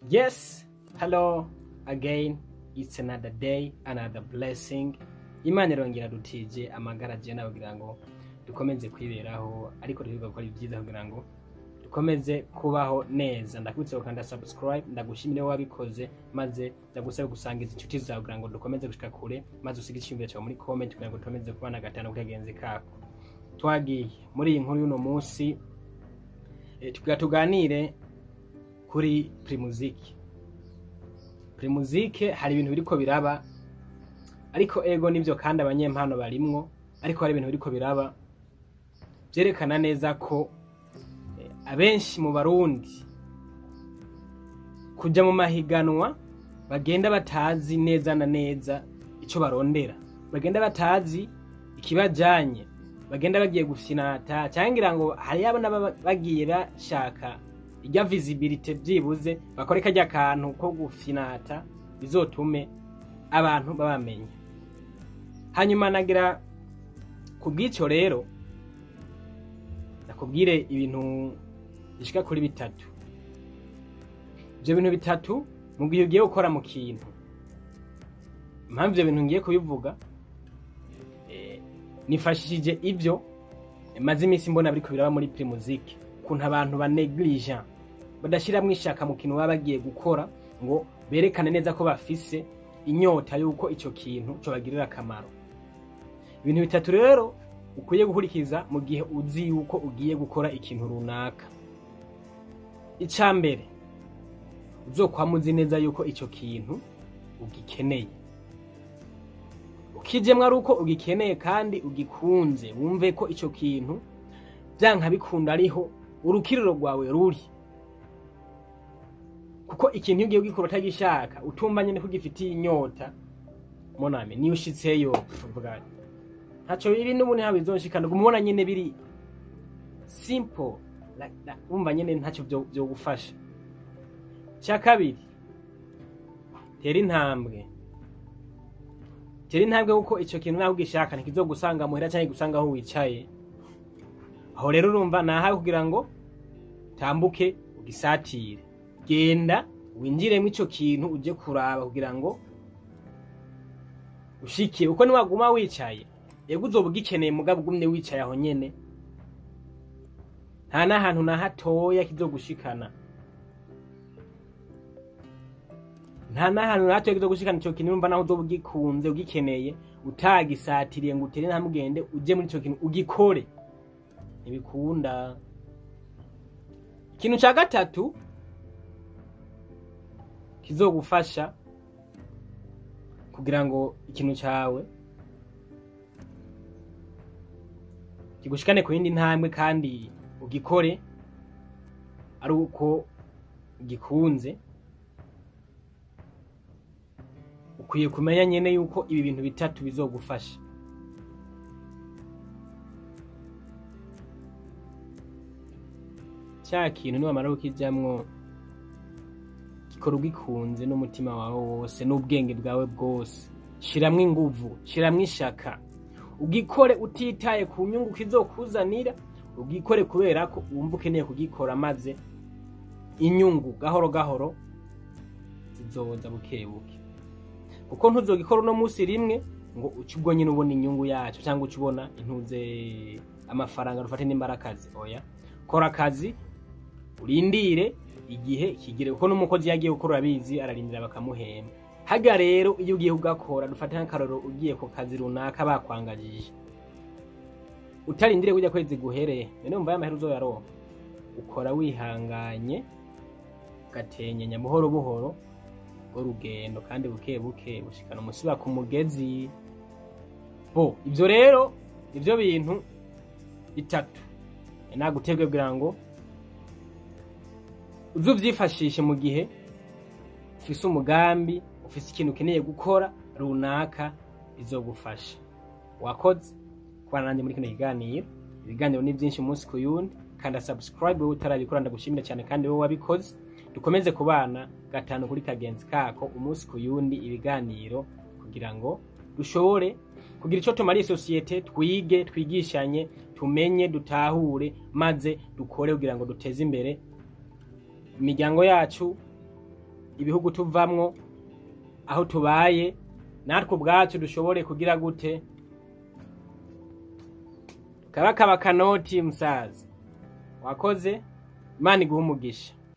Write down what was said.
Yes, hello again. It's another day, another blessing. Imana irongera dutije amagara je nawe kugira ngo dukomeze kwiberaho ariko twiga gukora ibyiza kugira ngo dukomeze kubaho neza. Ndakubitse ukanda subscribe, ndagushimire wabikoze maze ndagusaba gusangiza inshuti zawe kugira ngo dukomeze gushika kure maze usige icyumviro cyawe muri comment kugira ngo dukomeze kubana gatano kukagenzi kako. Twagiye muri iyi nkuru y'uno munsi tuganire kuri Primusic. Primusic hari ibintu biriko biraba ariko ego nivyo kandi abanyempano barimwo ariko hari ibintu biriko biraba byerekana neza ko abenshi mu Barundi kuja mu mahiganwa bagenda batazi neza na neza ico barondera, bagenda batazi ikibajanye, bagenda bagiye gufinata cyangira ngo hari abana bagiye bashaka ijya visibility byibuze bakoreka rya kantu ko gufinata bizotume abantu babamenya. Hanyuma nagira kubwico rero nakubwire ibintu bishika kuri bitatu. Ibyo bintu bitatu mu gihe ugiye gukora mu kintu, impamvu ibyo bintu ngiye kubivuga nifashishije ibyo maze iminsi mbona biriko biraba muri Primusic, kuntu abantu banegligent badashiramwe ishaka mu kintu baba bagiye gukora ngo berekane neza ko bafise inyota yuko ico kintu cyo bagirira akamaro. Ibintu bitatu rero ukwiye gukurikiza mu gihe uzi yuko ugiye gukora ikintu runaka. Icambere uzokwamuzi neza yuko ico kintu ugikeneye, ukijemwe ari uko ugikeneye kandi ugikunze, wumve ko ico kintu byanka bikunda ariho urukiriro rwawe ruri, kuko ikintu ugiye gukora utagishaka utumva nyene ko gifitiye inyota moname ni ushitseyo uvuga ntaco biri n'ubu nta bizonshikana gumubona nyene biri simple like that, umva nyene ntaco byo gufasha. Cya kabiri tera intambwe kuko ico kintu naho ugishaka ntikizogusanga muhera cyangwa gusanga aho wicaye. Aho rero urumva nahawe kugira ngo tambuke ugisatire, genda winjiremo ico kintu uje kuraba kugira ngo ushikiye, uko niwaguma wicaye ego uzobugikeneye mugabo gumne wicaye aho nyene nta nahantu na hatoya kizogushikana, nta nahantu na hatoya kizogushikana ico kintu. Urumva naho uzobugikunze ugikeneye utagisatiriye ngo utere ntamugende uje muri ico kintu ugikore ntibikunda. Ikintu ca gatatu kizogufasha kugira ngo ikintu cyawe kigushikane ku yindi ntambwe kandi ugikore ari uko gikunze, ukwiye kumenya nyene yuko ibi bintu bitatu bizogufasha. Cya kintu ni wamara ukijamwo gikora ugikunze n'umutima wawe wose n'ubwenge bwawe bwose, shiramwe inguvu, shiramwe ishaka, ugikore utitaye ku nyungu kizokuzanira, ugikore kubera ko wumva ukeneye kugikora maze inyungu gahoro gahoro zizoza bukebuke, kuko ntuzogikora uno munsi rimwe ngo ucubwo nyine ubona inyungu yacu cyangwa ucubona intuze amafaranga rufate n'imbarakazi. Oya, kora akazi urindire igihe kigire, uko n'umukozi yagiye gukora abizi ararindira bakamuhemba. Haga rero iyo ugiye ugakora dufate nk'akaroro ugiye ku kazi runaka bakwangajije, utarindire kujya kwezi guhereye none umva y'amahera uzoyaronka, ukora wihanganye gatenyenya buhoro buhoro urugendo kandi buke bushikana umusiba ku mugezi. Bo ivyo rero ivyo bintu bitatu nagutebwe kugira ngo uzuvyifashishe mu gihe ufise umugambi, ufise ikintu ukeneye gukora runaka bizogufasha. Wakoze kubana nanje muri kino kiganiro. Ibiganiro ni byinshi umunsi ku yundi, kanda subscribe wowe utarabikora ndagushimira cyane kandi wowe wabikoze. Dukomeze kubana gatano kuri kagenzi kako umunsi ku yundi ibiganiro kugira ngo dushobore kugira ico tumariye societe, twige twigishanye, tumenye dutahure maze dukore kugira ngo duteze imbere imiryango yacu ibihugu tuvamwo, aho tubaye, natwe ubwacu dushobore kugira gute, kaba kanoti musaza. Wakoze, Imana iguhe umugisha.